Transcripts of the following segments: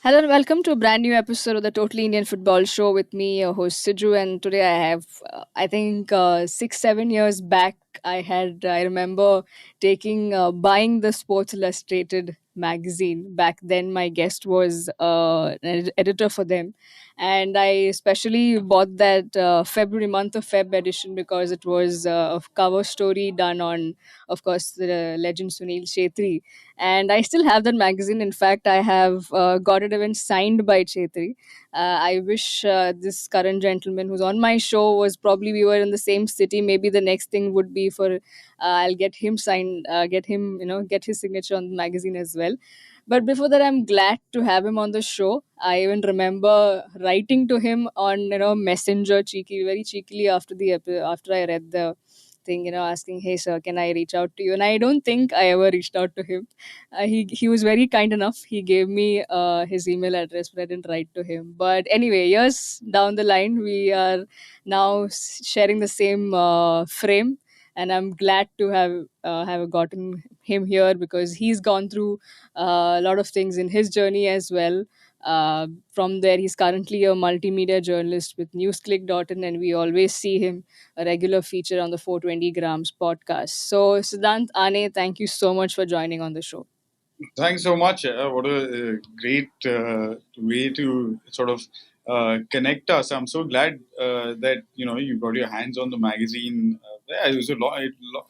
Hello and welcome to a brand new episode of the Totally Indian Football Show with me, your host Siju. And today I have, I think, 6, 7 years back, I remember buying the Sports Illustrated magazine. Back then, my guest was an editor for them, and I especially bought that February month of Feb edition because it was a cover story done on, of course, the legend Sunil Chhetri, and I still have that magazine. In fact, I have got it even signed by Chhetri. I wish this current gentleman who's on my show was probably we were in the same city. Maybe the next thing would be for I'll get him signed, get him, get his signature on the magazine as well. But before that, I'm glad to have him on the show. I even remember writing to him on Messenger, very cheekily after I read the thing, asking, "Hey sir, can I reach out to you?" And I don't think I ever reached out to him. He was very kind enough. He gave me his email address, but I didn't write to him. But anyway, years down the line, we are now sharing the same frame, and I'm glad to have gotten him here because he's gone through a lot of things in his journey as well. From there, he's currently a multimedia journalist with newsclick.in, and we always see him a regular feature on the 420 grams podcast. So, Siddhanth Aney, thank you so much for joining on the show. Thanks so much. What a great way to sort of connect us. I'm so glad that you got your hands on the magazine. Yeah, it was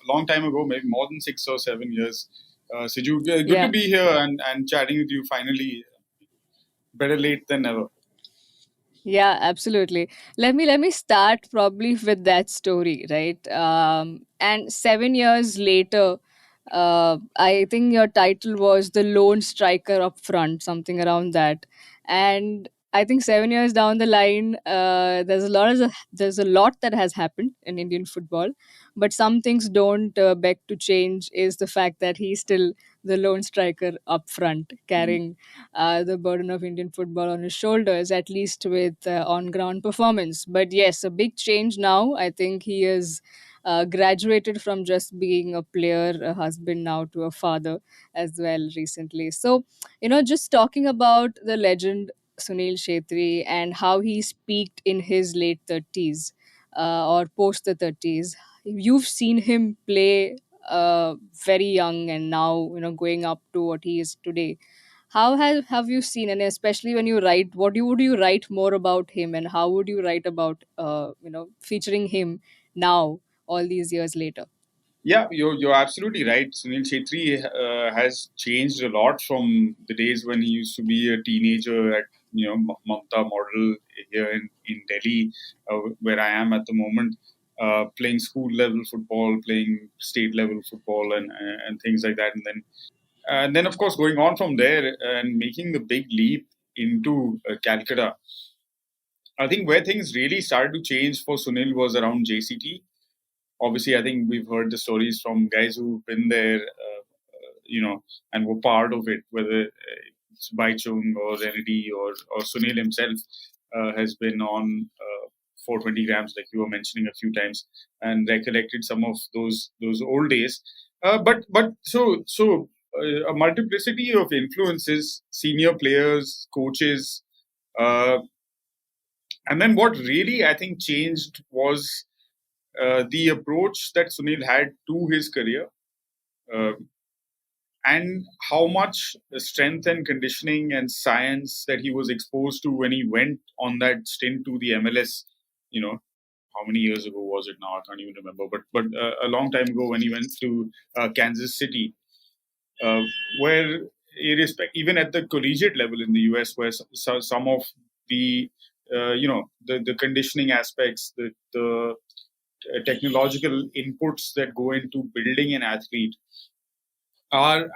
long time ago, maybe more than 6 or 7 years. Siju, good to Yeah. be here and chatting with you finally. Better late than never. Yeah, absolutely. Let me start probably with that story, right? And 7 years later, I think your title was the lone striker up front, something around that. And I think 7 years down the line, there's a lot that has happened in Indian football, but some things don't beg to change. Is the fact that he's still the lone striker up front, carrying the burden of Indian football on his shoulders, at least with on ground performance. But yes, a big change now. I think he is graduated from just being a player, a husband, now to a father as well recently. So, just talking about the legend Sunil Shetri and how he peaked in his late 30s or post the 30s. You've seen him play very young and now, going up to what he is today. How have you seen, and especially when you write, would you write more about him, and how would you write about featuring him now, all these years later? Yeah, you're absolutely right. Sunil Chhetri has changed a lot from the days when he used to be a teenager at Mamta Model here in Delhi, where I am at the moment, playing school level football, playing state level football, and things like that, and then of course going on from there and making the big leap into Calcutta. I think where things really started to change for Sunil was around JCT. Obviously, I think we've heard the stories from guys who've been there, and were part of it, whether it's Baichung or Renedy or Sunil himself has been on 420 grams, like you were mentioning a few times, and recollected some of those old days. But a multiplicity of influences, senior players, coaches, uh, and then what really I think changed was the approach that Sunil had to his career, uh, and how much strength and conditioning and science that he was exposed to when he went on that stint to the MLS. You know, how many years ago was it now? I can't even remember, but a long time ago when he went to Kansas City, uh, where even at the collegiate level in the US, where some of the the conditioning aspects, the technological inputs that go into building an athlete are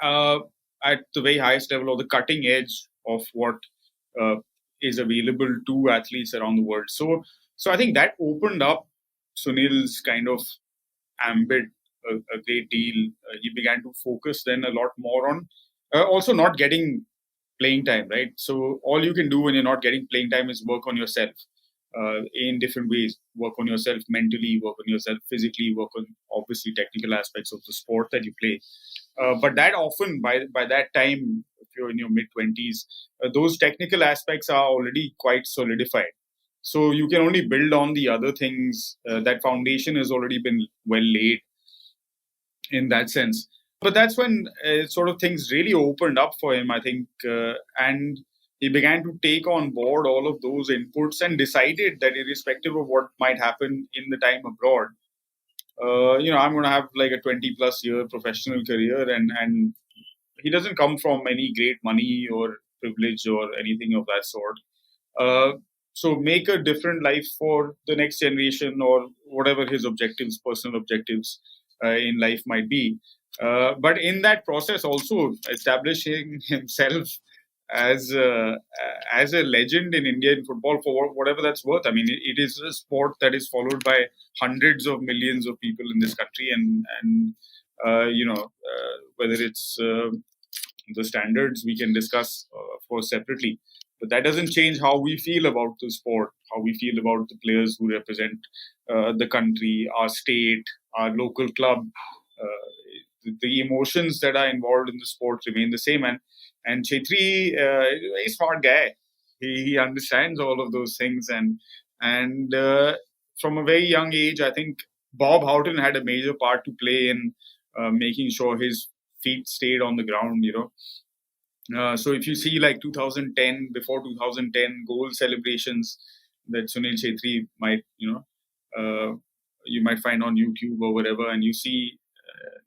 at the very highest level or the cutting edge of what uh, is available to athletes around the world. So I think that opened up Sunil's kind of ambit a great deal. He began to focus then a lot more on also not getting playing time, right? So all you can do when you're not getting playing time is work on yourself in different ways. Work on yourself mentally, work on yourself physically, work on obviously technical aspects of the sport that you play. But that often by that time you're in your mid 20s, those technical aspects are already quite solidified. So you can only build on the other things. That foundation has already been well laid in that sense. But that's when sort of things really opened up for him, I think, and he began to take on board all of those inputs and decided that irrespective of what might happen in the time abroad, I'm going to have like a 20 plus year professional career, and he doesn't come from any great money or privilege or anything of that sort. Uh, so make a different life for the next generation or whatever his objectives, personal objectives in life might be. But in that process, also establishing himself as a legend in Indian football for whatever that's worth. I mean, it is a sport that is followed by hundreds of millions of people in this country, and whether it's the standards we can discuss, of course, separately. But that doesn't change how we feel about the sport, how we feel about the players who represent the country, our state, our local club. The emotions that are involved in the sport remain the same. And Chhetri is a very smart guy. He understands all of those things, and from a very young age, I think Bob Houghton had a major part to play in making sure his feet stayed on the ground. So if you see like 2010, before 2010 goal celebrations that Sunil Chhetri might, you might find on YouTube or whatever, and you see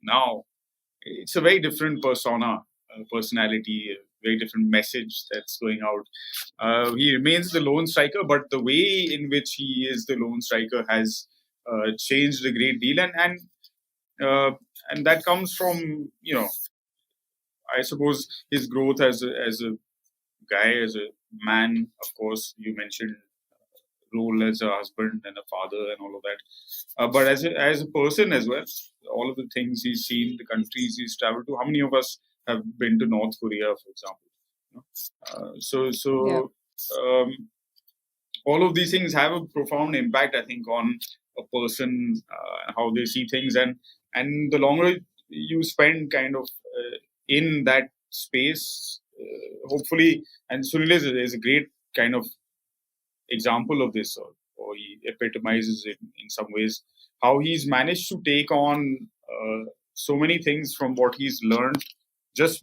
now, it's a very different personality, a very different message that's going out. He remains the lone striker, but the way in which he is the lone striker has changed a great deal, and that comes from, I suppose, his growth as a guy, as a man. Of course, you mentioned role as a husband and a father and all of that. But as a person as well, all of the things he's seen, the countries he's traveled to. How many of us have been to North Korea, for example? You know? Yeah. Um, all of these things have a profound impact, I think, on a person, how they see things, and the longer you spend kind of in that space, hopefully, and Sunil is a great kind of example of this, or he epitomizes it in some ways, how he's managed to take on so many things from what he's learned just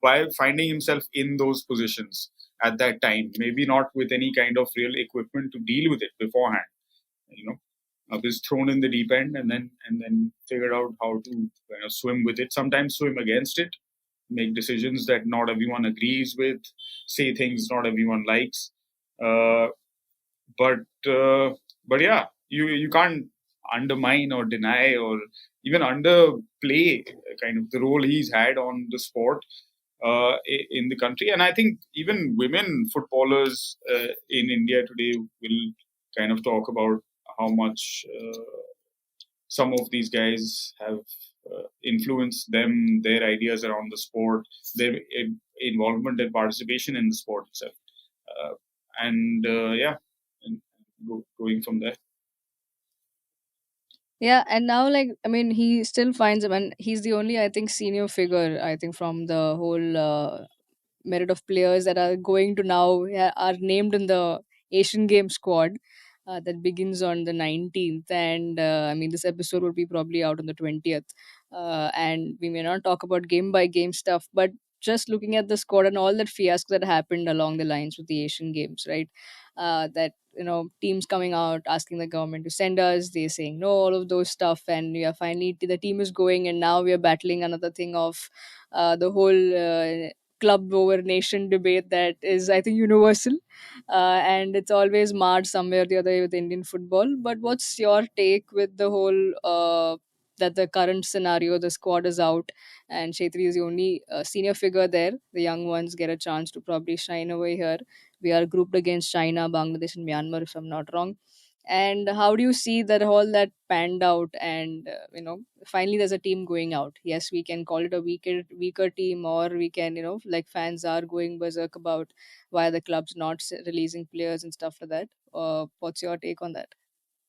by finding himself in those positions at that time, maybe not with any kind of real equipment to deal with it beforehand. Was thrown in the deep end, and then figured out how to swim with it, sometimes swim against it, make decisions that not everyone agrees with, say things not everyone likes. uh, but uh, but yeah, you can't undermine or deny or even underplay kind of the role he's had on the sport in the country. And I think even women footballers in India today will kind of talk about how much some of these guys have influenced them, their ideas around the sport, their involvement and participation in the sport itself. And yeah, and going from there. Yeah, and now, like, I mean, he still finds him, and he's the only, I think, senior figure, I think, from the whole merit of players that are going to now, yeah, are named in the Asian Games squad that begins on the 19th. And I mean, this episode will be probably out on the 20th. And we may not talk about game by game stuff, but just looking at the squad and all that fiasco that happened along the lines with the Asian Games, right? That, teams coming out asking the government to send us, they saying no, all of those stuff, and we are finally the team is going, and now we are battling another thing of the whole club over nation debate that is, I think, universal, and it's always marred somewhere or the other with Indian football. But what's your take with the whole that the current scenario, the squad is out, and Chetri is the only senior figure there. The young ones get a chance to probably shine over here. We are grouped against China, Bangladesh, and Myanmar, if I'm not wrong. And how do you see that all that panned out? And finally, there's a team going out. Yes, we can call it a weaker team, or we can, like fans are going berserk about why the club's not releasing players and stuff like that. What's your take on that?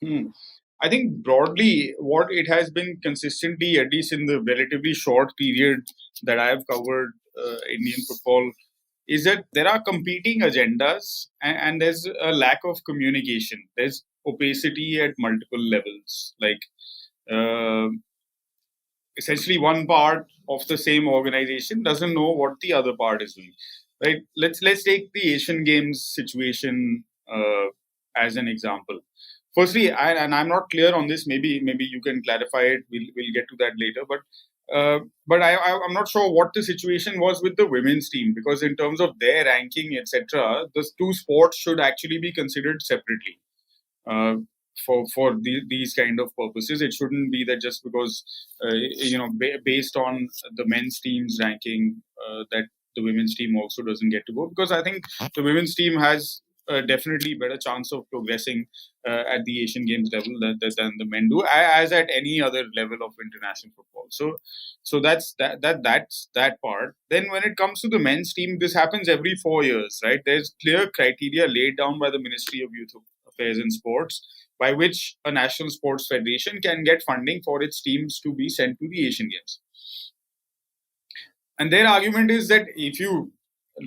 Hmm. I think broadly, what it has been consistently, at least in the relatively short period that I have covered Indian football is that there are competing agendas, and there's a lack of communication. There's opacity at multiple levels. Like uh, essentially, one part of the same organization doesn't know what the other part is doing. Right? Let's take the Asian Games situation as an example. Firstly, and I'm not clear on this. Maybe you can clarify it. We'll get to that later. But I'm not sure what the situation was with the women's team, because in terms of their ranking, etc., the two sports should actually be considered separately uh, for these kind of purposes. It shouldn't be that just because based on the men's team's ranking that the women's team also doesn't get to go. Because I think the women's team has definitely better chance of progressing at the Asian Games level than the men do, as at any other level of international football. So that's that part. Then when it comes to the men's team, this happens every 4 years, right? There's clear criteria laid down by the Ministry of Youth Affairs and Sports, by which a national sports federation can get funding for its teams to be sent to the Asian Games. And their argument is that if you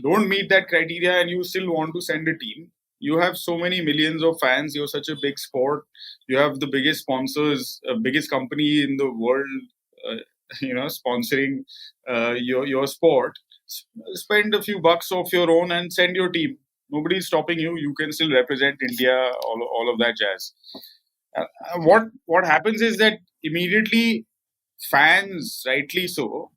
don't meet that criteria and you still want to send a team, you have so many millions of fans, you're such a big sport, you have the biggest sponsors, biggest company in the world, uh, sponsoring your sport. Spend a few bucks of your own and send your team. Nobody's stopping you. You can still represent India, all of that jazz. What happens is that immediately fans, rightly so,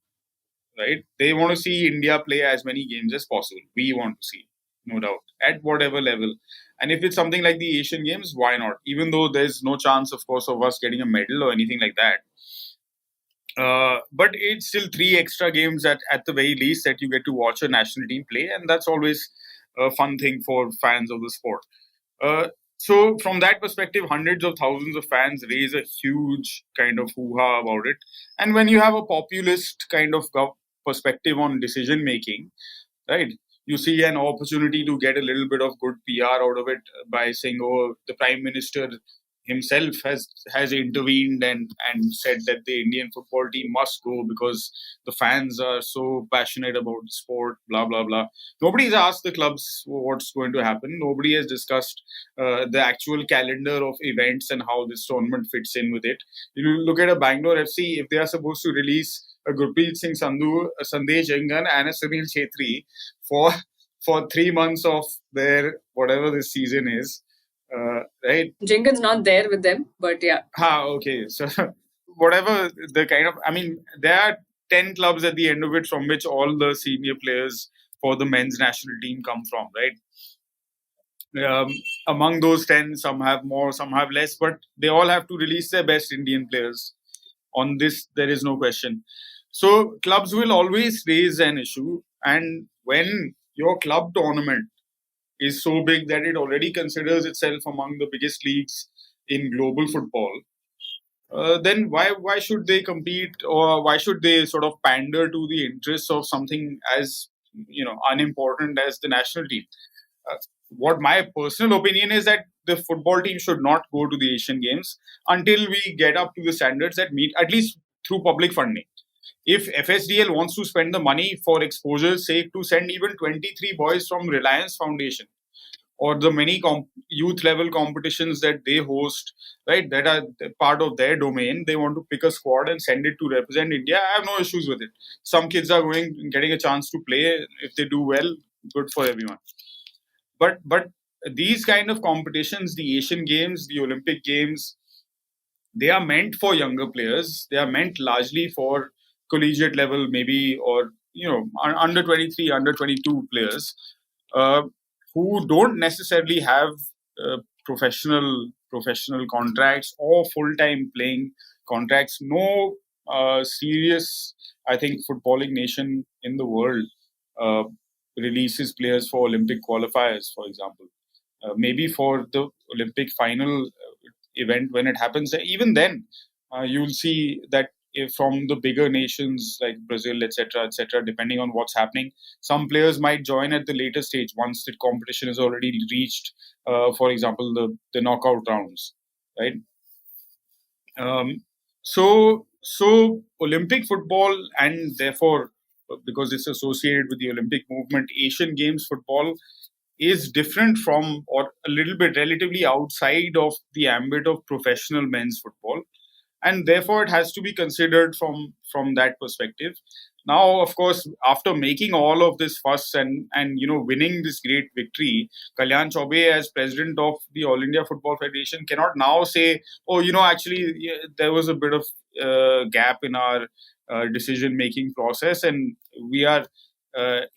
right? They want to see India play as many games as possible. We want to see, no doubt, at whatever level. And if it's something like the Asian Games, why not? Even though there's no chance, of course, of us getting a medal or anything like that. But it's still three extra games at the very least that you get to watch a national team play, and that's always a fun thing for fans of the sport. Uh, so from that perspective, hundreds of thousands of fans raise a huge kind of hoo-ha about it. And when you have a populist kind of perspective on decision making, right? You see an opportunity to get a little bit of good PR out of it by saying, "Oh, the Prime Minister himself has intervened and said that the Indian football team must go because the fans are so passionate about the sport." Blah blah blah. Nobody's asked the clubs what's going to happen. Nobody has discussed the actual calendar of events and how this tournament fits in with it. You look at a Bangalore FC, if they are supposed to release a Gurpreet Singh Sandhu, a Sandesh Jangan, and a Sunil Chhetri for 3 months of their whatever this season is, right? Jenkins not there with them, but yeah. Okay. So whatever the kind of, I mean, there are 10 clubs at the end of it from which all the senior players for the men's national team come from, right? Among those 10, some have more, some have less, but they all have to release their best Indian players. On this, there is no question. So clubs will always raise an issue, and when your club tournament is so big that it already considers itself among the biggest leagues in global football, then why should they compete, or why should they sort of pander to the interests of something as unimportant as the national team? Uh, what my personal opinion is that the football team should not go to the Asian Games until we get up to the standards that meet, at least through public funding. If FSDL wants to spend the money for exposure's sake to send even 23 boys from Reliance Foundation, or the many youth level competitions that they host, right, that are part of their domain, they want to pick a squad and send it to represent India, I have no issues with it. Some kids are getting a chance to play. If they do well, good for everyone. But these kind of competitions, the Asian Games, the Olympic Games, they are meant for younger players. They are meant largely for collegiate level, maybe, or under 23, under 22 players uh, who don't necessarily have uh, professional contracts or full time playing contracts. No serious, I think, footballing nation in the world uh, releases players for Olympic qualifiers, for example. Maybe for the Olympic final event when it happens. Even then, you'll see that if from the bigger nations like Brazil, etc., depending on what's happening, some players might join at the later stage once the competition is already reached. For example, the knockout rounds, right? Um, so Olympic football, and therefore because it's associated with the Olympic movement. Asian Games football is different from, or a little bit relatively outside of the ambit of professional men's football, and therefore it has to be considered from that perspective. Now, of course, after making all of this fuss and winning this great victory, Kalyan Chaube, as president of the All India Football Federation, cannot now say, oh, actually, yeah, there was a bit of gap in our decision making process, and we are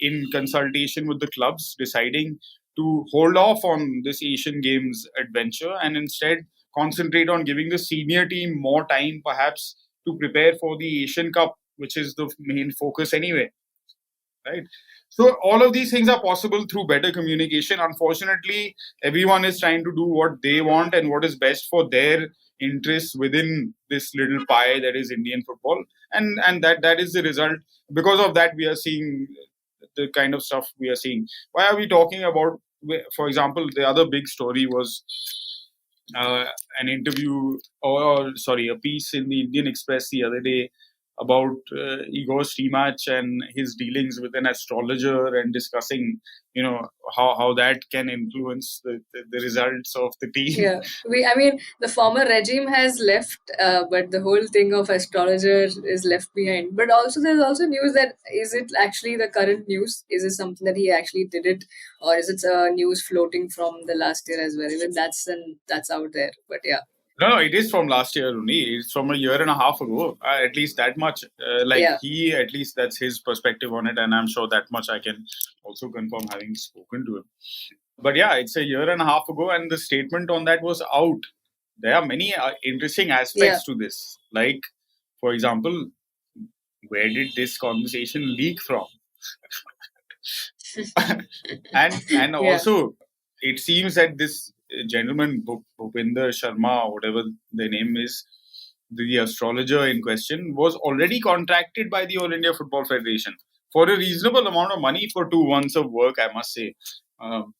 in consultation with the clubs deciding to hold off on this Asian Games adventure and instead concentrate on giving the senior team more time, perhaps, to prepare for the Asian Cup, which is the main focus anyway, right? So all of these things are possible through better communication. Unfortunately, everyone is trying to do what they want and what is best for their interests within this little pie that is Indian football, and that is the result. Because of that, we are seeing the kind of stuff we are seeing. Why are we talking about? For example, the other big story was uh, an interview, or sorry, a piece in the Indian Express the other day about Igor's rematch and his dealings with an astrologer, and discussing, how that can influence the results of the team. Yeah, I mean, the former regime has left, but the whole thing of astrologer is left behind. But also, there's also news that is it actually the current news? Is it something that he actually did it, or is it news floating from the last year as well? Even that's out there. But yeah, No, it is from last year only. It's from a year and a half ago, at least that much. yeah, He, at least that's his perspective on it, and I'm sure that much I can also confirm having spoken to him. But yeah, it's a year and a half ago, and the statement on that was out. There are many interesting yeah, aspects to this. Like, for example, where did this conversation leak from? And yeah, also, it seems that this gentleman Bhupinder Sharma, or whatever the name is, the astrologer in question, was already contracted by the All India Football Federation for a reasonable amount of money for 2 months of work, I must say. Um,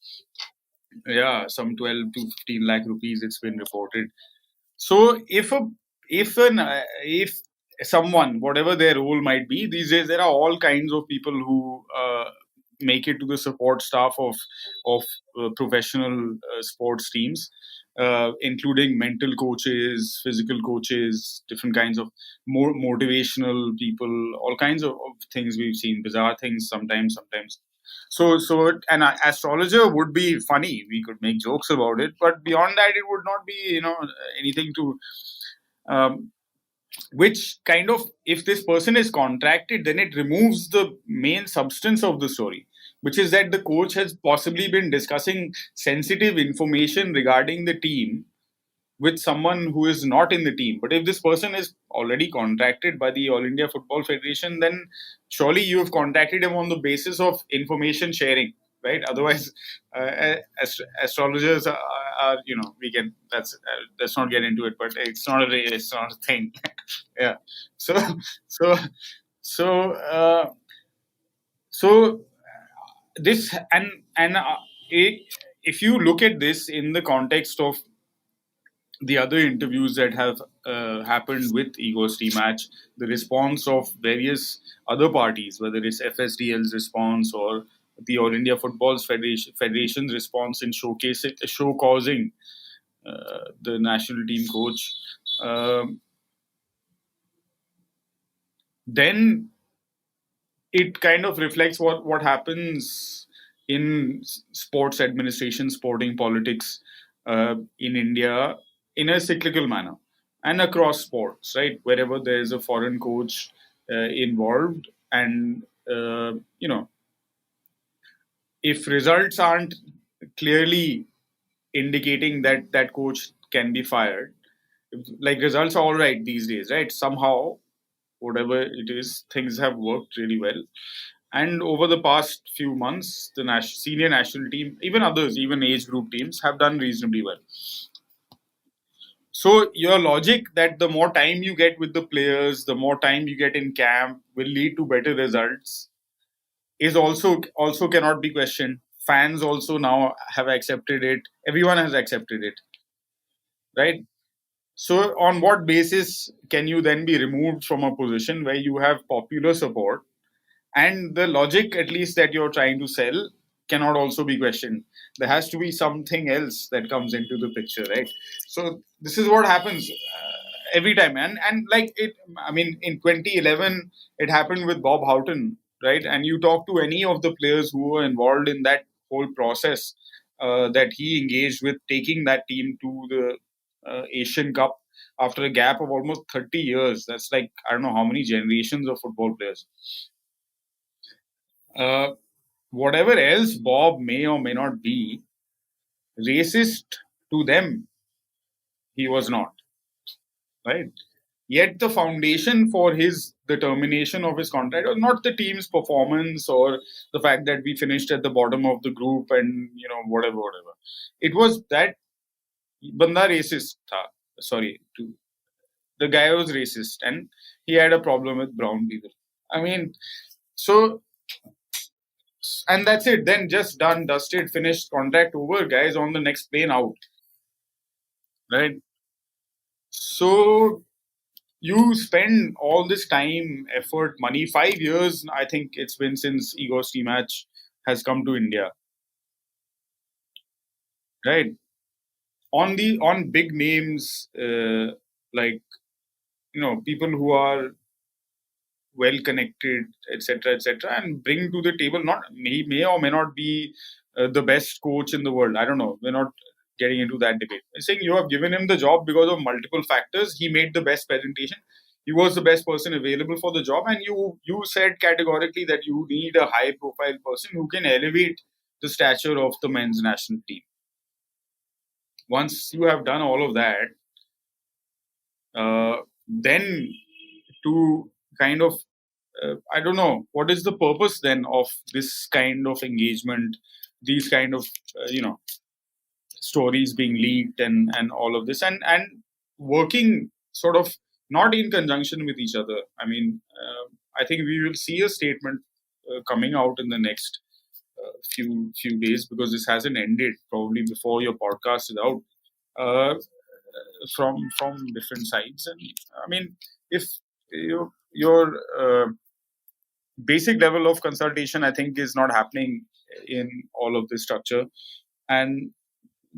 yeah, some 12 to 15 lakh rupees, it's been reported. So if someone, whatever their role might be, these days there are all kinds of people who make it to the support staff of professional sports teams, including mental coaches, physical coaches, different kinds of more motivational people, all kinds of things we've seen, bizarre things sometimes. So an astrologer would be funny. We could make jokes about it, but beyond that, it would not be anything to. Um, which kind of, if this person is contracted, then it removes the main substance of the story, which is that the coach has possibly been discussing sensitive information regarding the team with someone who is not in the team. But if this person is already contracted by the All India Football Federation, then surely you have contacted him on the basis of information sharing, right? Otherwise, astrologers are, we can, let's not get into it, but it's not a thing. Yeah. So so so so this and it, if you look at this in the context of the other interviews that have happened with Ego's rematch, the response of various other parties, whether it's FSDL's response or the All India Football's Federation's response in show causing the national team coach, then it kind of reflects what happens in sports administration, sporting politics in India in a cyclical manner and across sports, right? Wherever there is a foreign coach involved, and if results aren't clearly indicating that that coach can be fired, like results are all right these days, right? Somehow, whatever it is, things have worked really well. And over the past few months, the senior national team, even others, even age group teams, have done reasonably well. So your logic that the more time you get with the players, the more time you get in camp, will lead to better results is also cannot be questioned. Fans also now have accepted it. Everyone has accepted it, right? So on what basis can you then be removed from a position where you have popular support And the logic, at least, that you're trying to sell cannot also be questioned. There has to be something else that comes into the picture, right? So this is what happens every time. And like it, I mean, in 2011 it happened with Bob Houghton, right? And you talk to any of the players who were involved in that whole process that he engaged with taking that team to the Asian Cup after a gap of almost 30 years. That's like, I don't know how many generations of football players. uh, Whatever else Bob may or may not be, racist to them, he was not, right? Yet the foundation for his the termination of his contract was not the team's performance or the fact that we finished at the bottom of the group and whatever. It was that banda racist tha. Sorry, the guy was racist and he had a problem with brown people. I mean, so and that's it. Then just done, dusted, finished, contract over. Guys on the next plane out, right? So you spend all this time, effort, money, 5 years. I think it's been since Igor Match has come to India, right? On big names, like people who are well connected, etc., and bring to the table. Not may or may not be the best coach in the world. I don't know. We're not getting into that debate. I'm saying you have given him the job because of multiple factors. He made the best presentation. He was the best person available for the job, and you said categorically that you need a high profile person who can elevate the stature of the men's national team. Once you have done all of that, then to kind of I don't know what is the purpose then of this kind of engagement, these kind of stories being leaked and all of this and working sort of not in conjunction with each other. I mean, I think we will see a statement coming out in the next few days because this hasn't ended probably before your podcast is out. From different sides, and I mean, if your basic level of consultation, I think, is not happening in all of this structure, and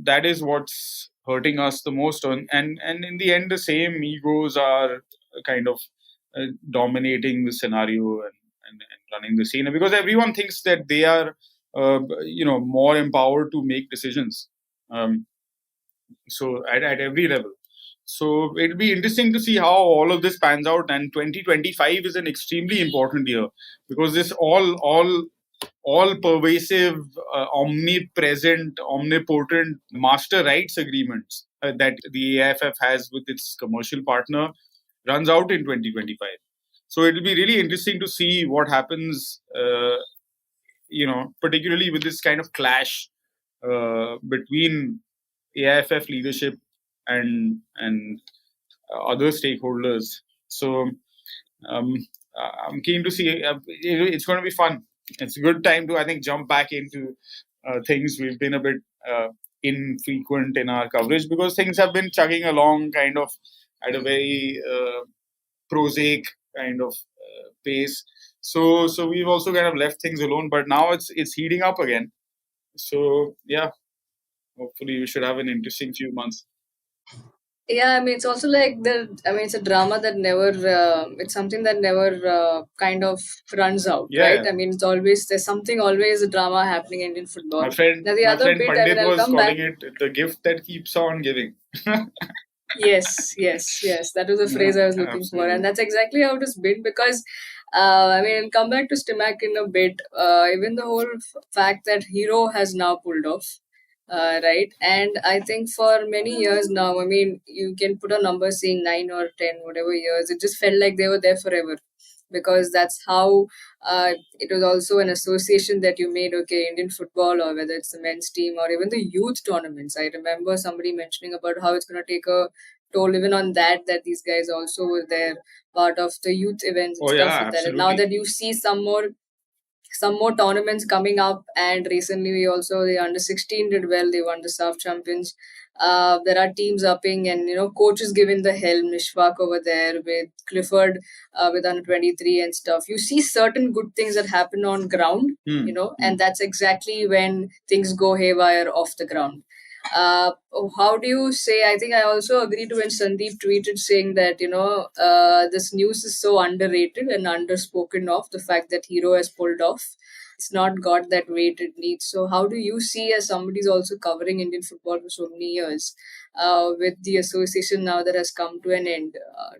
that is what's hurting us the most. And in the end, the same egos are kind of dominating the scenario and running the scene because everyone thinks that they are more empowered to make decisions. So at every level. So it'll be interesting to see how all of this pans out. And 2025 is an extremely important year because this all pervasive, omnipresent, omnipotent master rights agreements that the AIFF has with its commercial partner runs out in 2025. So it'll be really interesting to see what happens, particularly with this kind of clash between AIFF leadership and other stakeholders. So um, I'm keen to see. It's going to be fun. It's a good time to, I think, jump back into things. We've been a bit infrequent in our coverage because things have been chugging along kind of at a very prosaic kind of pace. So we've also kind of left things alone, but now it's heating up again. So yeah, hopefully we should have an interesting few months. Yeah, I mean, it's also like it's a drama that never, it's something that never kind of runs out, right? Yeah. I mean, there's something always a drama happening in Indian football. My friend, Now, the my other friend bit, I Pandit mean, I'll was come back. calling it the gift that keeps on giving. Yes. That was the phrase I was looking for, and that's exactly how it has been because, I mean, come back to Stimac in a bit. Even the whole fact that Hero has now pulled off, right? And I think for many years now, I mean, you can put a number saying 9 or 10, whatever years. It just felt like they were there forever because that's how it was also an association that you made. Okay, Indian football, or whether it's the men's team or even the youth tournaments. I remember somebody mentioning about how it's going to take a toll even on that these guys also were there, part of the youth events and Oh stuff yeah, like that. And now absolutely. that you see some more some more tournaments coming up, and recently we also the under 16 did well. They won the South Champions. There are teams upping, and coaches giving the helm. Nishwak over there with Clifford with under 23 and stuff. You see certain good things that happen on ground, and that's exactly when things go haywire off the ground. How do you say? I think I also agree to when Sandeep tweeted saying that this news is so underrated and underspoken of the fact that Hero has pulled off. It's not got that weight it needs. So, how do you see, as somebody's also covering Indian football for so many years, with the association now that has come to an end?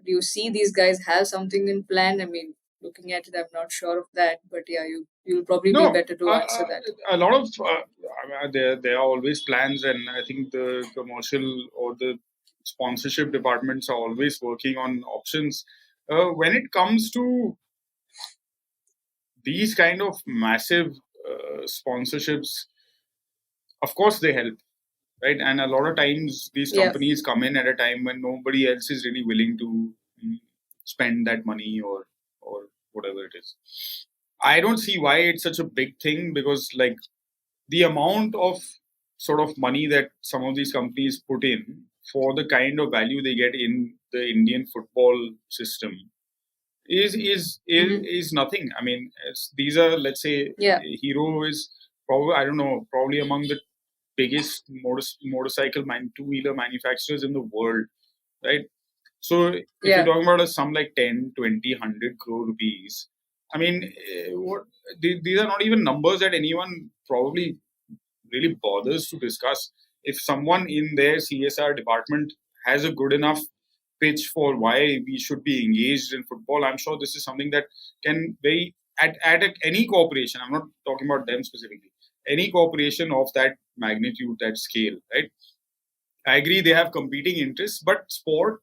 Do you see these guys have something in plan? I mean, looking at it, I'm not sure of that, but yeah, you'll probably be No, better to answer that. a lot of there are always plans, and I think the commercial or the sponsorship departments are always working on options. When it comes to these kind of massive sponsorships, of course they help, right? And a lot of times these Yeah. companies come in at a time when nobody else is really willing to spend that money or whatever it is. I don't see why it's such a big thing, because like the amount of sort of money that some of these companies put in for the kind of value they get in the Indian football system is nothing. I mean, these are, let's say, Yeah. Hero is probably, I don't know, probably among the biggest motorcycle two-wheeler manufacturers in the world, right? So if you're talking about a sum like 10, 20, 100 crore rupees, I mean, these are not even numbers that anyone probably really bothers to discuss. If someone in their CSR department has a good enough pitch for why we should be engaged in football, I'm sure this is something that can very at any corporation. I'm not talking about them specifically. Any corporation of that magnitude, that scale, right? I agree they have competing interests, but sport,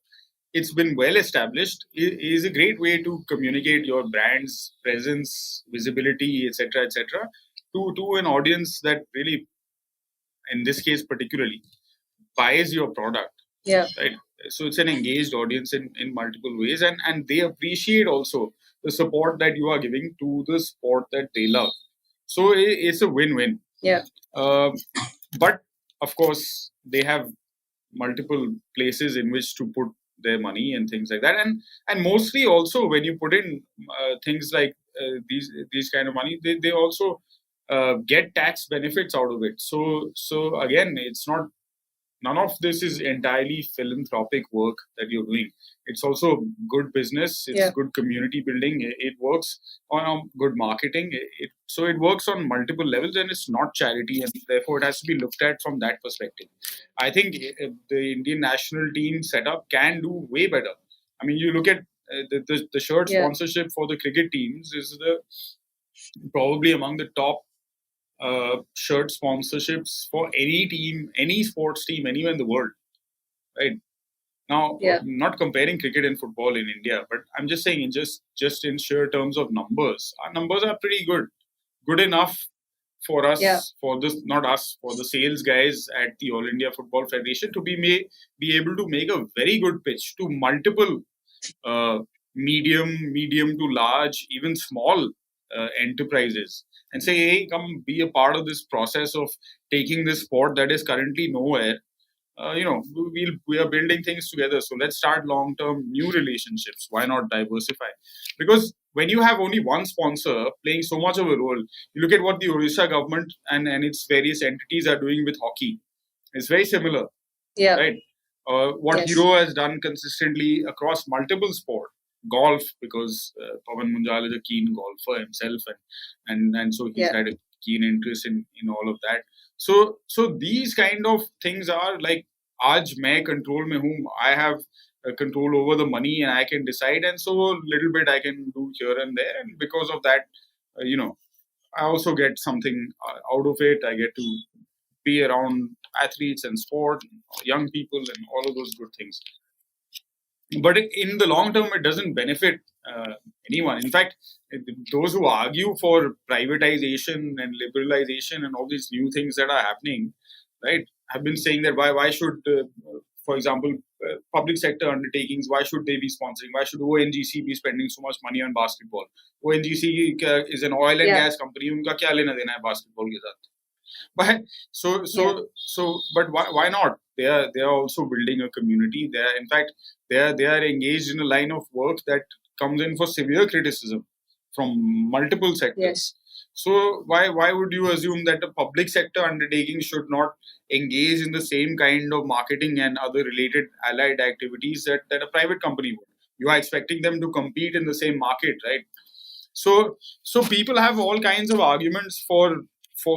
it's been well established, is a great way to communicate your brand's presence, visibility, etc., to an audience that really, in this case particularly, buys your product. Yeah. Right. So it's an engaged audience in multiple ways, and they appreciate also the support that you are giving to the sport that they love. So it's a win-win. Yeah. But of course, they have multiple places in which to put their money and things like that, and mostly also when you put in things like these kind of money, they also get tax benefits out of it. So again, it's not, none of this is entirely philanthropic work that you're doing. It's also good business. It's good community building. It works on good marketing. So it works on multiple levels, and it's not charity, and therefore it has to be looked at from that perspective. I think the Indian national team setup can do way better. I mean, you look at the shirt sponsorship for the cricket teams is probably among the top shirt sponsorships for any team, any sports team, anywhere in the world, right? Now, not comparing cricket and football in India, but I'm just saying, in just in sheer terms of numbers, our numbers are pretty good enough for us, for this, not us, for the sales guys at the All India Football Federation to be able to make a very good pitch to multiple medium to large, even small enterprises, and say, hey, come be a part of this process of taking this sport that is currently nowhere. We are building things together. So let's start long-term new relationships. Why not diversify? Because when you have only one sponsor playing so much of a role, you look at what the Odisha government and its various entities are doing with hockey. It's very similar, right? What Hero has done consistently across multiple sports, golf, because Pawan Munjal is a keen golfer himself, and so he's had a keen interest in all of that. So these kind of things are like, Aaj main control mein hoon, I have control over the money and I can decide, and so a little bit I can do here and there, and because of that, I also get something out of it. I get to be around athletes and sport, young people, and all of those good things. But in the long term, it doesn't benefit anyone. In fact, those who argue for privatization and liberalization and all these new things that are happening, right, have been saying that why should, for example, public sector undertakings, why should they be sponsoring? Why should ONGC be spending so much money on basketball? ONGC is an oil and gas company. उनका क्या लेना देना है basketball के साथ? But but why not? They are also building a community. They are, in fact, they are engaged in a line of work that comes in for severe criticism from multiple sectors. Yes. So why would you assume that a public sector undertaking should not engage in the same kind of marketing and other related allied activities that a private company would? You are expecting them to compete in the same market, right? So people have all kinds of arguments for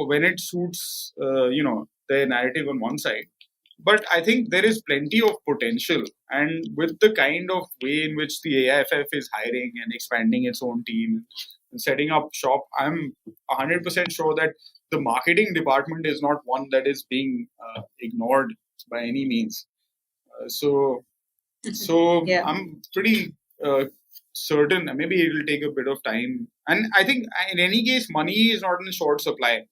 when it suits their narrative on one side. But I think there is plenty of potential, and with the kind of way in which the AIFF is hiring and expanding its own team and setting up shop, I'm 100% sure that the marketing department is not one that is being ignored by any means. So I'm pretty certain. Maybe it will take a bit of time, and I think in any case, money is not in short supply.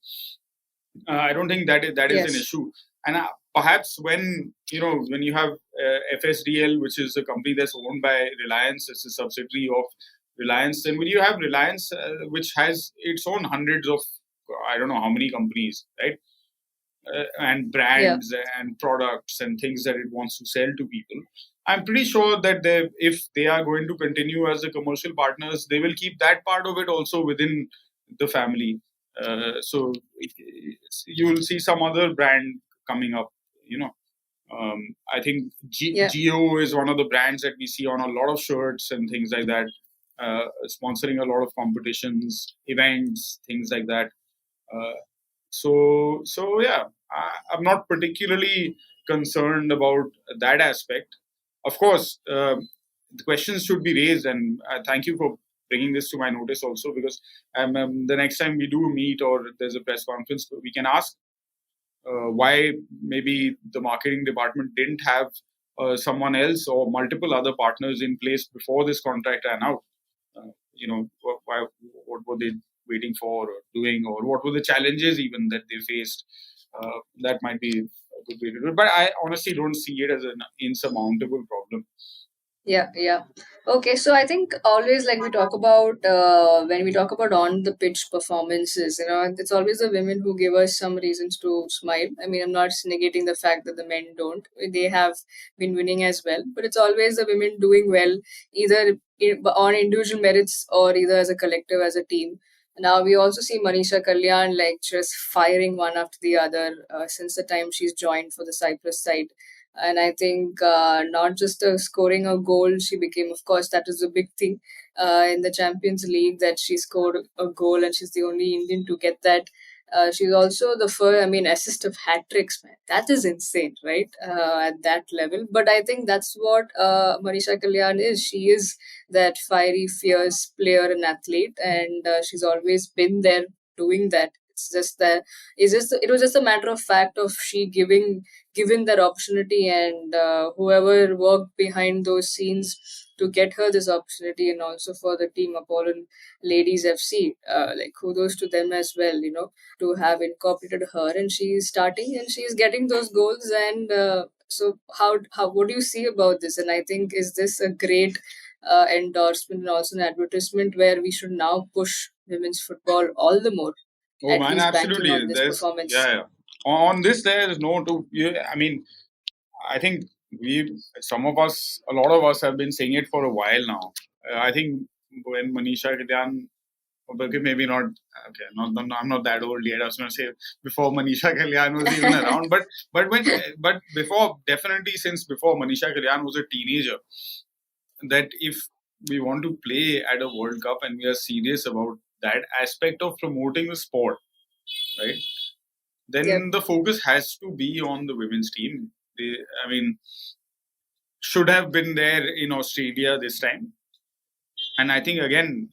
I don't think that is an issue. And perhaps when you have FSDL, which is a company that's owned by Reliance, it's a subsidiary of Reliance, then when you have Reliance, which has its own hundreds of I don't know how many companies, right? And brands and products and things that it wants to sell to people. I'm pretty sure that if they are going to continue as the commercial partners, they will keep that part of it also within the family. So you will see some other brand coming up. I think Geo is one of the brands that we see on a lot of shirts and things like that, sponsoring a lot of competitions, events, things like that. So yeah, I'm not particularly concerned about that aspect. Of course, the questions should be raised, and thank you for bringing this to my notice also, because the next time we do meet or there's a press conference, we can ask why maybe the marketing department didn't have someone else or multiple other partners in place before this contract ran out. What were they waiting for or doing, or what were the challenges even that they faced? That might be a good way to do it. But I honestly don't see it as an insurmountable problem. Yeah. Okay, so I think always like we talk about when we talk about on the pitch performances, it's always the women who give us some reasons to smile. I mean, I'm not negating the fact that the men don't. They have been winning as well, but it's always the women doing well, either on individual merits or either as a collective, as a team. Now we also see Manisha Kalyan like just firing one after the other since the time she's joined for the Cyprus side. And I think not just scoring a goal, she became, of course, that is a big thing in the Champions League that she scored a goal and she's the only Indian to get that. She's also the first, assist of hat tricks, man. That is insane, right? At that level. But I think that's what Manisha Kalyan is. She is that fiery, fierce player and athlete, and she's always been there doing that. It's just that it was just a matter of fact of she given that opportunity, and whoever worked behind those scenes to get her this opportunity, and also for the team Apollo Ladies FC, like kudos to them as well, to have incorporated her, and she's starting and she's getting those goals. And so how what do you see about this? And I think, is this a great endorsement and also an advertisement where we should now push women's football all the more? Oh man, absolutely. On this performance. Yeah. On this, there is no to. I think a lot of us have been saying it for a while now. I think when Manisha Kalyan, maybe not. Okay, I'm not that old yet. I was going to say before Manisha Kalyan was even around, but before, definitely since before Manisha Kalyan was a teenager, that if we want to play at a World Cup and we are serious about that aspect of promoting the sport, right? Then the focus has to be on the women's team. Should have been there in Australia this time. And I think again,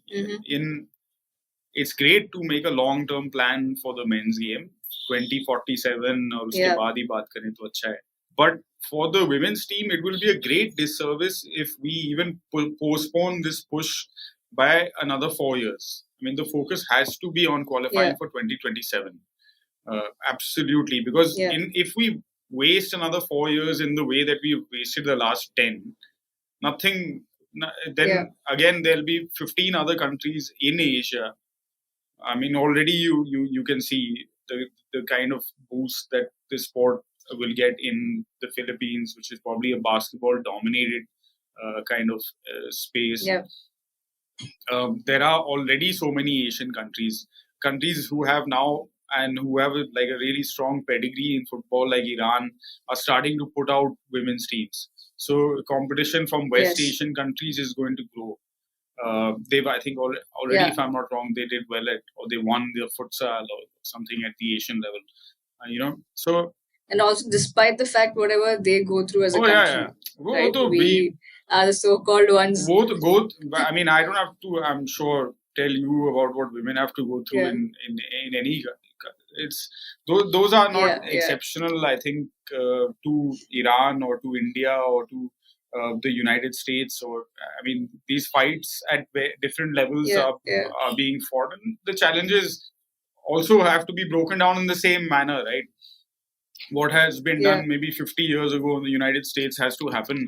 it's great to make a long-term plan for the men's game. 2047 or uske baad hi baat kare to acha hai. But for the women's team, it will be a great disservice if we even postpone this push by another 4 years. The focus has to be on qualifying for 2027. Absolutely, because if we waste another 4 years in the way that we've wasted the last 10, nothing. Yeah. Then again, there'll be 15 other countries in Asia. I mean, already you can see the kind of boost that the sport will get in the Philippines, which is probably a basketball dominated kind of space. Yeah. There are already so many Asian countries who have now and who have like a really strong pedigree in football, like Iran, are starting to put out women's teams. So competition from West Yes. Asian countries is going to grow. They've, I think, already, Yeah. if I'm not wrong, they did well at, or they won the futsal or something at the Asian level. So And also, despite the fact whatever they go through as a oh yeah, yeah. country, वो right? तो We are the so-called ones. both. I mean, I don't have to, I'm sure, tell you about what women have to go through Yeah. in any. It's those are not Yeah. Yeah. exceptional. I think to Iran or to India or to the United States, or I mean, these fights at different levels Yeah. Yeah. are being fought, and the challenges also have to be broken down in the same manner, right? What has been Yeah. done maybe 50 years ago in the United States has to happen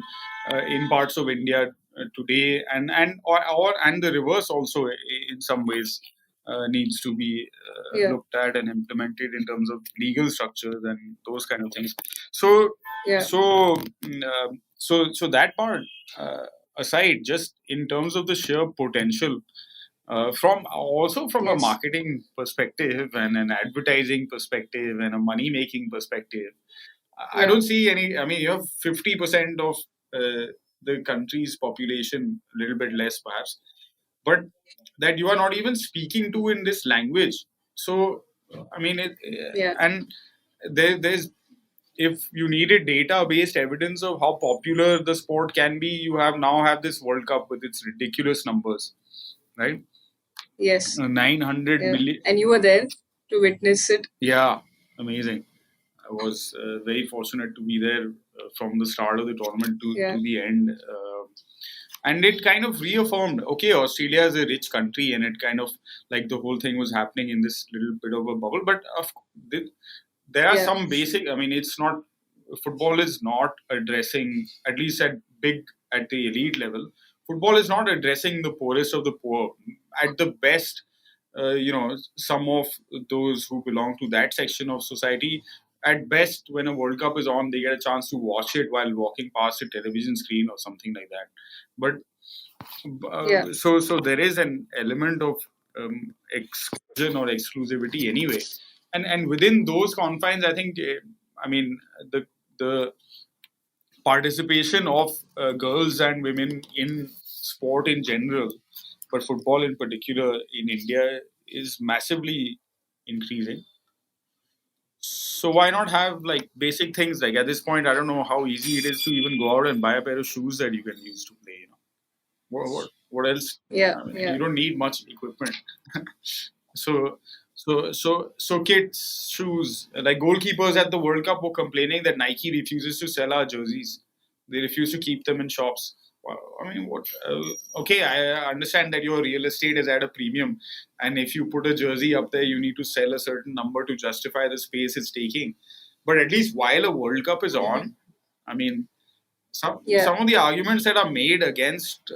in parts of India today, and the reverse also in some ways needs to be Yeah. looked at and implemented in terms of legal structures and those kind of things. So Yeah. so that part aside, just in terms of the sheer potential from a Yes. marketing perspective and an advertising perspective and a money making perspective, I Yeah. don't see any. I mean, you have 50% of the country's population, a little bit less perhaps, but that you are not even speaking to in this language. So, I mean, Yeah. and there's, if you needed data based evidence of how popular the sport can be, you have this World Cup with its ridiculous numbers, right? Yes. 900 Yeah. million. And you were there to witness it. Yeah, amazing. I was very fortunate to be there from the start of the tournament Yeah. to the end. And it kind of reaffirmed, okay, Australia is a rich country, and it kind of like the whole thing was happening in this little bit of a bubble. But there are Yeah. some basic, I mean, it's not, football is not addressing, at least at the elite level, football is not addressing the poorest of the poor. At the best, some of those who belong to that section of society, at best, when a World Cup is on, they get a chance to watch it while walking past a television screen or something like that. But Yeah. so there is an element of exclusion or exclusivity anyway, and within those confines, I think, I mean, the participation of girls and women in sport in general, but football in particular in India, is massively increasing. So why not have like basic things, like at this point, I don't know how easy it is to even go out and buy a pair of shoes that you can use to play. What else? Yeah. I mean, Yeah. you don't need much equipment. So, so kids shoes, like goalkeepers at the World Cup were complaining that Nike refuses to sell our jerseys. They refuse to keep them in shops. Well, I mean, what? Okay, I understand that your real estate is at a premium, and if you put a jersey up there, you need to sell a certain number to justify the space it's taking. But at least while a World Cup is Mm-hmm. on, I mean, Yeah. some of the arguments that are made against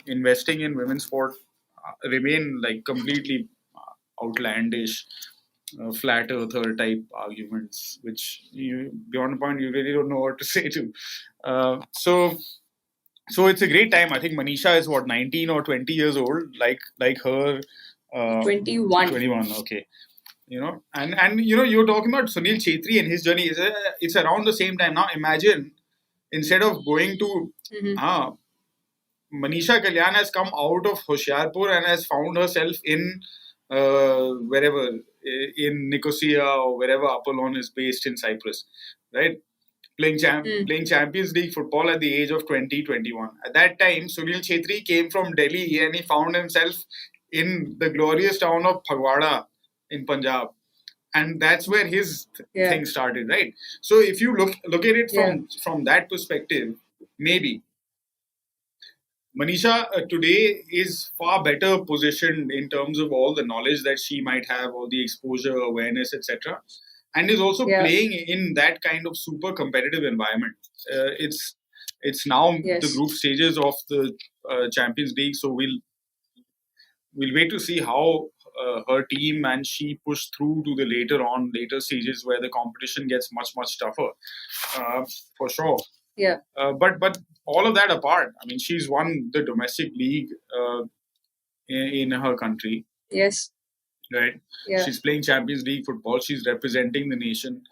investing in women's sport remain like completely outlandish, flat earther type arguments, which you, beyond a point, you really don't know what to say to. So it's a great time. I think Manisha is what, 19 or 20 years old, like her. 21. 21. Okay. And you're talking about Sunil Chhetri and his journey. It's around the same time. Now imagine, instead of going to Mm-hmm. Manisha Kalyan has come out of Hoshiarpur and has found herself in wherever, in Nicosia or wherever Apollon is based in Cyprus, right? Playing Champions League football at the age of 2021. At that time, Sunil Chhetri came from Delhi and he found himself in the glorious town of Phagwara in Punjab. And that's where his Yeah. thing started, right? So if you look at it Yeah. from that perspective, maybe Manisha today is far better positioned in terms of all the knowledge that she might have, all the exposure, awareness, etc. and is also playing in that kind of super competitive environment. It's now the group stages of the Champions League, so we'll wait to see how her team and she push through to the later stages where the competition gets much tougher, for sure. But all of that apart, I mean, she's won the domestic league in her country. Right? She's playing Champions League football. She's representing the nation.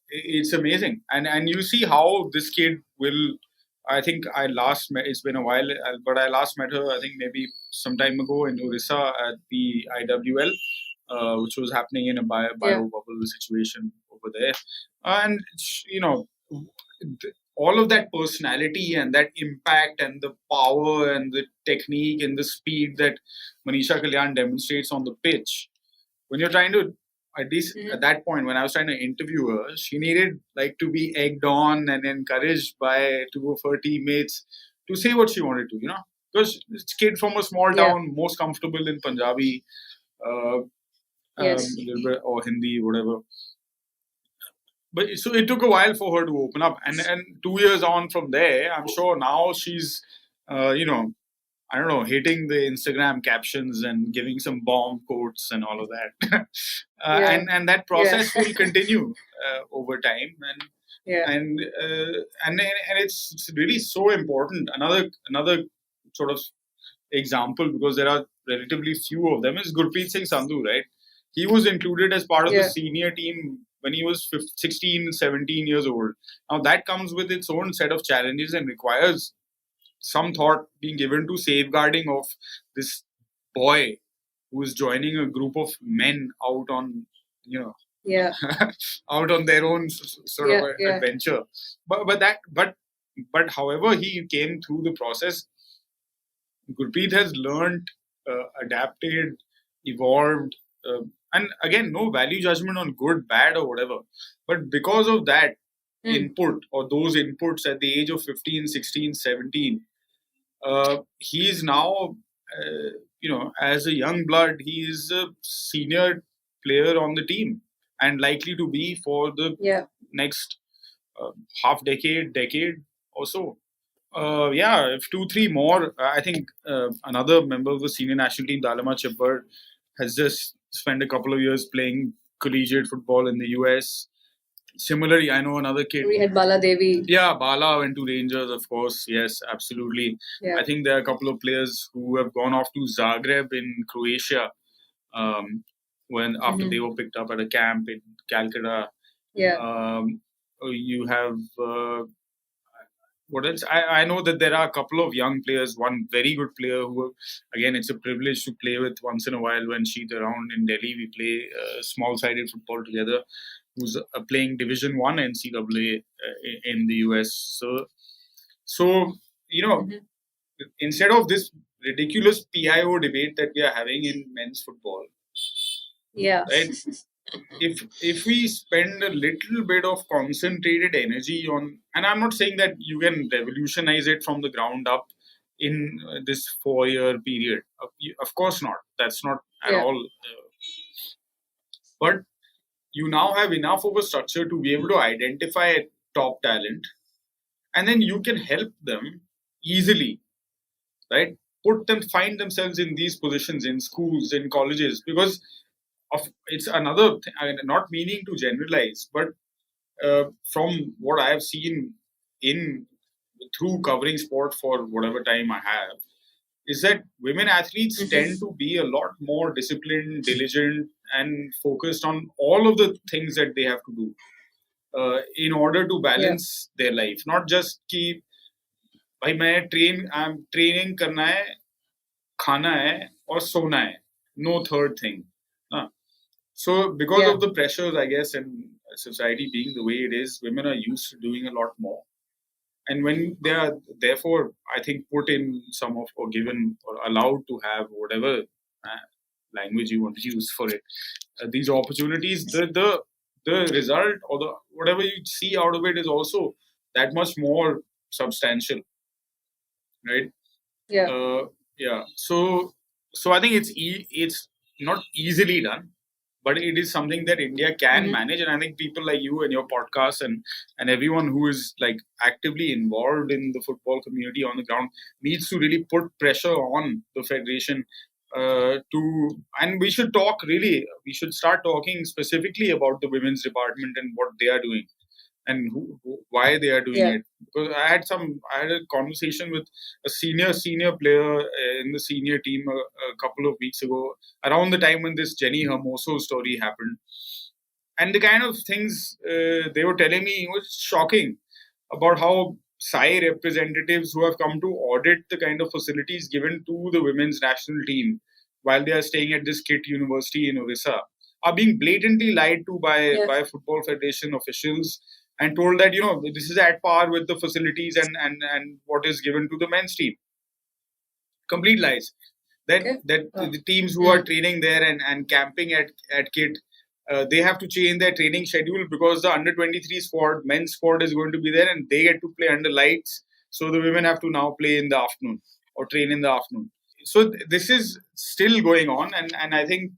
It's amazing, and you see how this kid will. I think I last met. It's been a while, but I last met her. I think maybe some time ago in Orissa at the IWL, which was happening in a bio bubble situation over there, and all of that personality and that impact and the power and the technique and the speed that Manisha Kalyan demonstrates on the pitch. When you're trying to, at least at that point, when I was trying to interview her, she needed like to be egged on and encouraged by two of her teammates to say what she wanted to, because this kid from a small town, most comfortable in Punjabi, a little bit, or Hindi, whatever. But so it took a while for her to open up, and 2 years on from there, I'm sure now she's, I don't know, hitting the Instagram captions and giving some bomb quotes and all of that, and that process will continue over time, and it's really so important. Another sort of example, because there are relatively few of them, is Gurpreet Singh Sandhu, right? He was included as part of the senior team when he was 16, 17 years old. Now that comes with its own set of challenges and requires some thought being given to safeguarding of this boy who is joining a group of men out on, out on their own sort of adventure. But however he came through the process, Gurpreet has learned, adapted, evolved, and again, no value judgment on good, bad, or whatever. But because of that input or those inputs at the age of 15, 16, 17, he's now, as a young blood, he is a senior player on the team and likely to be for the next half decade or so. If 2-3 more, I think another member of the senior national team, Dalama Chibber, has just spent a couple of years playing collegiate football in the US. Similarly, I know another kid. We had Bala Devi. Yeah, Bala went to Rangers, of course. Yes, absolutely. I think there are a couple of players who have gone off to Zagreb in Croatia after they were picked up at a camp in Calcutta. You have... what else? I know that there are a couple of young players. One very good player who, again, it's a privilege to play with once in a while when she's around in Delhi. We play small-sided football together. Who's playing Division 1 NCAA in the US. So instead of this ridiculous PIO debate that we are having in men's football, right? If we spend a little bit of concentrated energy on, and I'm not saying that you can revolutionize it from the ground up in this 4-year period. Of course not. That's not at all. But you now have enough of a structure to be able to identify top talent, and then you can help them easily, right? Find themselves in these positions in schools, in colleges, because it's another thing, not meaning to generalize, but from what I have seen through covering sport for whatever time I have, is that women athletes tend to be a lot more disciplined, diligent, and focused on all of the things that they have to do in order to balance their life. Not just कि भाई मैं training करना है, खाना है और सोना है. No third thing. So because of the pressures, I guess, and society being the way it is, women are used to doing a lot more. And when they are, therefore, I think put in some of, or given or allowed to have whatever language you want to use for it, these opportunities, the result or the whatever you see out of it is also that much more substantial, right? So I think it's not easily done, but it is something that India can manage. And I think people like you and your podcast and everyone who is like actively involved in the football community on the ground needs to really put pressure on the federation and we should talk really. We should start talking specifically about the women's department and what they are doing and why they are doing it. Because I had a conversation with a senior player in the senior team a couple of weeks ago, around the time when this Jenny Hermoso story happened, and the kind of things they were telling me was shocking about how Sai representatives who have come to audit the kind of facilities given to the women's national team while they are staying at this Kit University in Orissa are being blatantly lied to by Football Federation officials and told that this is at par with the facilities and what is given to the men's team. Complete lies. That the teams who are training there and camping at Kit, they have to change their training schedule because the under 23 squad, men's squad, is going to be there and they get to play under lights. So the women have to now play in the afternoon or train in the afternoon. So this is still going on, and I think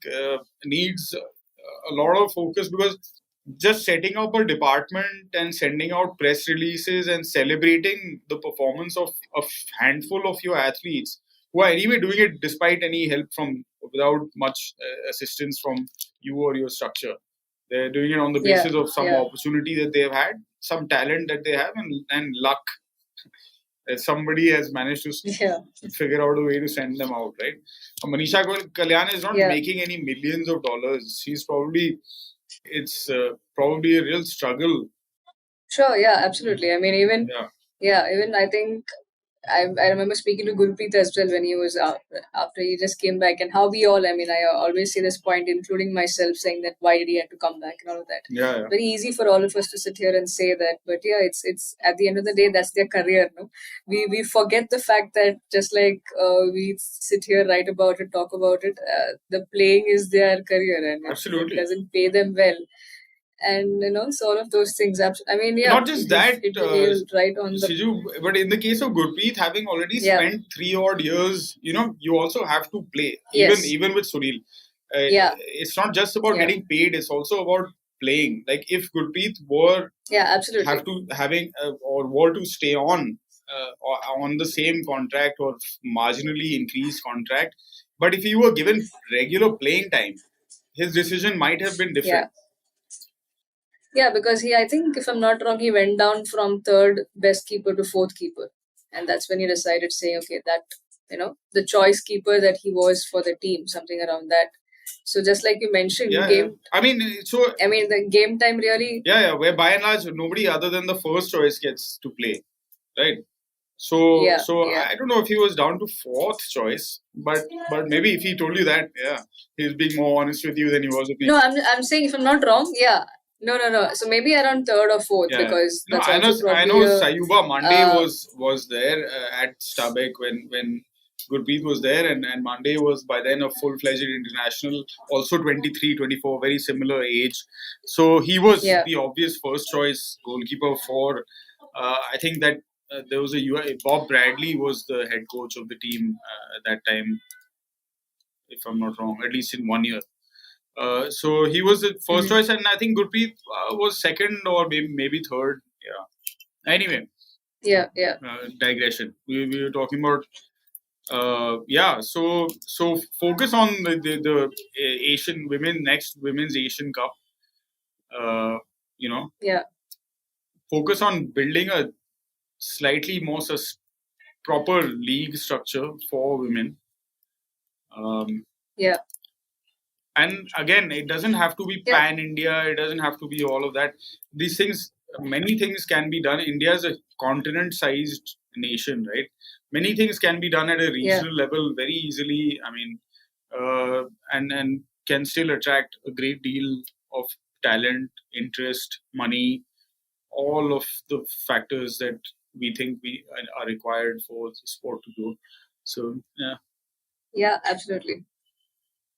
needs a lot of focus, because just setting up a department and sending out press releases and celebrating the performance of a handful of your athletes who are anyway doing it despite any help from, without much assistance from you or your structure. They're doing it on the basis of some opportunity that they've had, some talent that they have, and luck that somebody has managed to figure out a way to send them out, right? Manisha Kalyan is not making any millions of dollars. She's probably, it's probably a real struggle. Sure, yeah, absolutely. I mean, even even I think I remember speaking to Gurpreet as well when he was after he just came back, and how we all, I mean, I always say this point, including myself, saying that why did he have to come back and all of that. Very easy for all of us to sit here and say that, but yeah, it's at the end of the day, that's their career. No, we forget the fact that just like we sit here, write about it, talk about it, the playing is their career, and absolutely it doesn't pay them well. And so all of those things. I mean, not just that, right on the Siju, but in the case of Gurpreet, having already spent 3 odd years, you also have to play. Even with Sunil, it's not just about getting paid; it's also about playing. Like if Gurpreet were absolutely or were to stay on the same contract or marginally increased contract, but if he were given regular playing time, his decision might have been different. Yeah, because I think if I'm not wrong, he went down from third best keeper to fourth keeper. And that's when he decided saying, okay, that, the choice keeper that he was for the team, something around that. So just like you mentioned, I mean, the game time really. Where by and large, nobody other than the first choice gets to play, right? So I don't know if he was down to fourth choice, but maybe if he told you that, he's being more honest with you than he was with me. No, I'm saying if I'm not wrong, No. So maybe around third or fourth, because that's I know Sayuba Mande was there at Stabek when Gurpreet was there, and Mande was by then a full-fledged international, also 23, 24, very similar age. So he was the obvious first choice goalkeeper for. I think that there was Bob Bradley was the head coach of the team at that time, if I'm not wrong, at least in 1 year. So he was the first choice, and I think Gurpreet was second or maybe third. Yeah. Anyway. Digression. We were talking about. So focus on the Asian women's Asian Cup. Focus on building a slightly more proper league structure for women. And again, it doesn't have to be pan India. It doesn't have to be all of that. These things, many things can be done. India is a continent-sized nation, right? Many things can be done at a regional level very easily. I mean, and can still attract a great deal of talent, interest, money, all of the factors that we think are required for the sport to grow. So, yeah. Yeah, absolutely.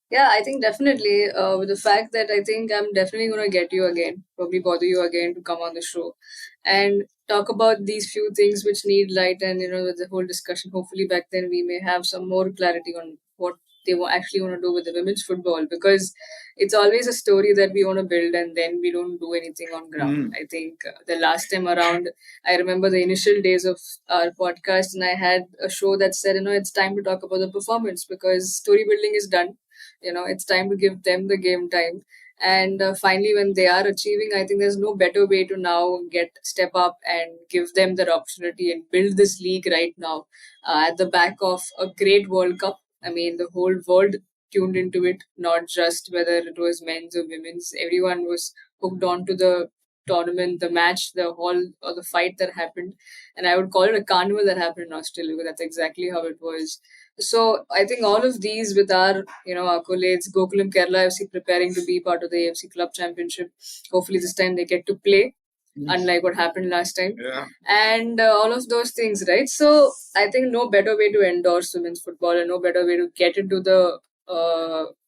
Yeah, I think definitely with the fact that I think I'm definitely going to get you again, probably bother you again to come on the show and talk about these few things which need light, and with the whole discussion, hopefully back then we may have some more clarity on what they actually want to do with the women's football, because it's always a story that we want to build and then we don't do anything on ground. Mm. I think the last time around, I remember the initial days of our podcast, and I had a show that said, it's time to talk about the performance because story building is done. It's time to give them the game time. And finally, when they are achieving, I think there's no better way to now step up and give them that opportunity and build this league right now at the back of a great World Cup. I mean, the whole world tuned into it, not just whether it was men's or women's. Everyone was hooked on to the tournament, the match, the whole or the fight that happened. And I would call it a carnival that happened in Australia, because that's exactly how it was. So I think all of these with our, accolades, Gokulam Kerala FC preparing to be part of the AFC Club Championship. Hopefully this time they get to play, unlike what happened last time. Yeah. And all of those things, right? So I think no better way to endorse women's football and no better way to get into the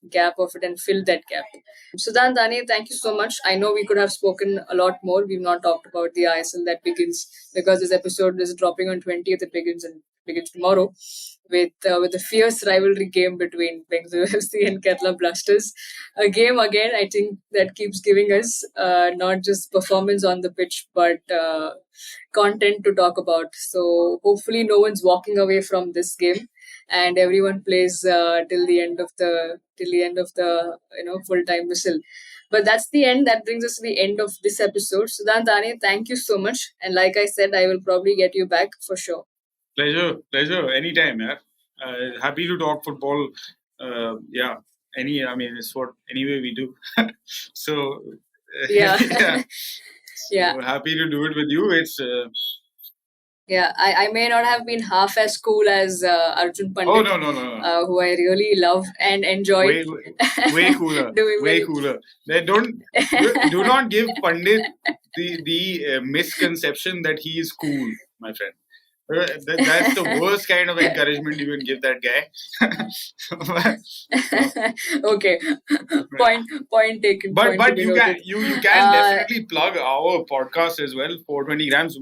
gap of it and fill that gap. Siddhanth Aney, thank you so much. I know we could have spoken a lot more. We've not talked about the ISL that begins, because this episode is dropping on 20th. It begins tomorrow with a fierce rivalry game between Bengaluru FC and Kerala Blasters. A game again, I think, that keeps giving us not just performance on the pitch, but content to talk about. So hopefully, no one's walking away from this game, and everyone plays till the end of the full time whistle. But that's the end. That brings us to the end of this episode. Siddhanth Aney, thank you so much. And like I said, I will probably get you back for sure. Pleasure. Anytime, yeah. Happy to talk football. Yeah. It's what anyway we do. So Yeah. yeah. Yeah. Happy to do it with you. It's yeah, I may not have been half as cool as Arjun Pandit. Oh no. Who I really love and enjoy. Way cooler. Way cooler. They do not give Pandit the misconception that he is cool, my friend. That's the worst kind of encouragement you can give that guy. Okay, point taken. But you can definitely plug our podcast as well. 420 grams.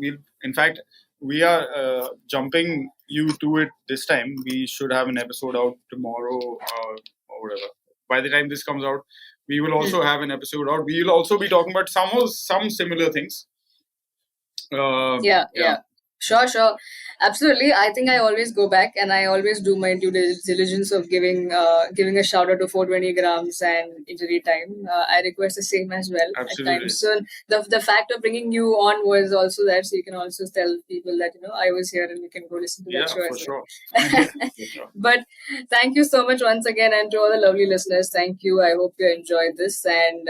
We are jumping you to it this time. We should have an episode out tomorrow or whatever. By the time this comes out, we will also have an episode out. We will also be talking about some similar things. Yeah. Sure. Absolutely. I think I always go back and I always do my due diligence of giving a shout out to 420 grams and injury time. I request the same as well. Absolutely. At times. So the fact of bringing you on was also there, so you can also tell people that I was here and you can go listen to that show. For sure. But thank you so much once again, and to all the lovely listeners, thank you. I hope you enjoyed this, and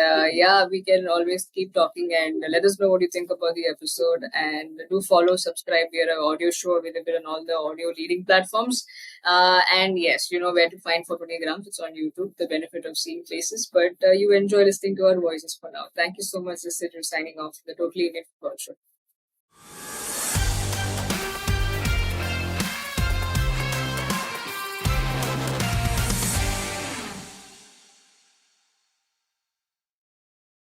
we can always keep talking and let us know what you think about the episode, and do follow, subscribe. We are an audio show available on all the audio leading platforms. And yes, you know where to find 420 grams. It's on YouTube, the benefit of seeing faces. But you enjoy listening to our voices for now. Thank you so much. This is Siju signing off, the Totally Indian Football Show.